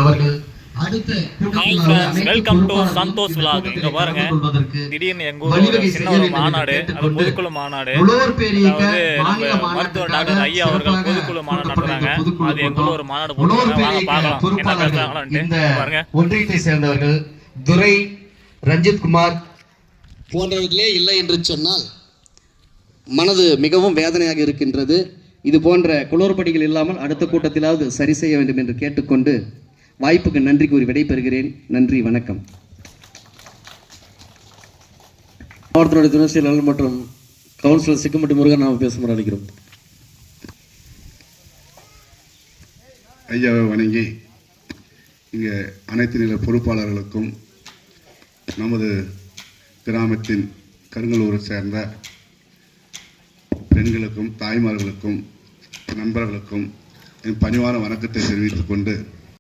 அவர்கள் அடுத்த welcome to Santhosh vlog. இங்க பாருங்க, திடீர்னு எங்க ஊர்ல சின்ன ஒரு மாநாடு, அது பொதுக்குழு மாநாடு. அதாவது மருத்துவர் டாக்டர் ஐயா அவர்கள் பொதுக்குழு மாநாடு நடத்துறாங்க. அது எங்க ஊர்ல ஒரு மாநாடு போட்டுருக்காங்க. வாங்க பார்க்கலாம் என்ன பேசுறாங்களான்ட்டு. பாருங்க, ஒன்றியத்தை சேர்ந்தவர்கள் துரை, ரஞ்சித் குமார் போன்றவர்களே இல்லை என்று சொன்னால் மனது மிகவும் வேதனையாக இருக்கின்றது. இது போன்ற குளறுபடிகள் இல்லாமல் அடுத்த கூட்டத்திலாவது சரி செய்ய வேண்டும் என்று கேட்டுக்கொண்டு வாய்ப்புக்கு நன்றி கூறி விடைபெறுகிறேன். நன்றி, வணக்கம். மாவட்டத்தினுடைய துணை செயலாளர் மற்றும் கவுன்சிலர் சிக்கம்பட்டி முருகன் நாம் பேசுமாறு அழைக்கிறோம். ஐயாவை வணங்கி இங்கே அனைத்து நில பொறுப்பாளர்களுக்கும் நமது கிராமத்தின் கருங்கலூரை சேர்ந்த பெண்களுக்கும் தாய்மார்களுக்கும் நண்பர்களுக்கும் என் பணிவான வணக்கத்தை தெரிவித்துக் கொண்டு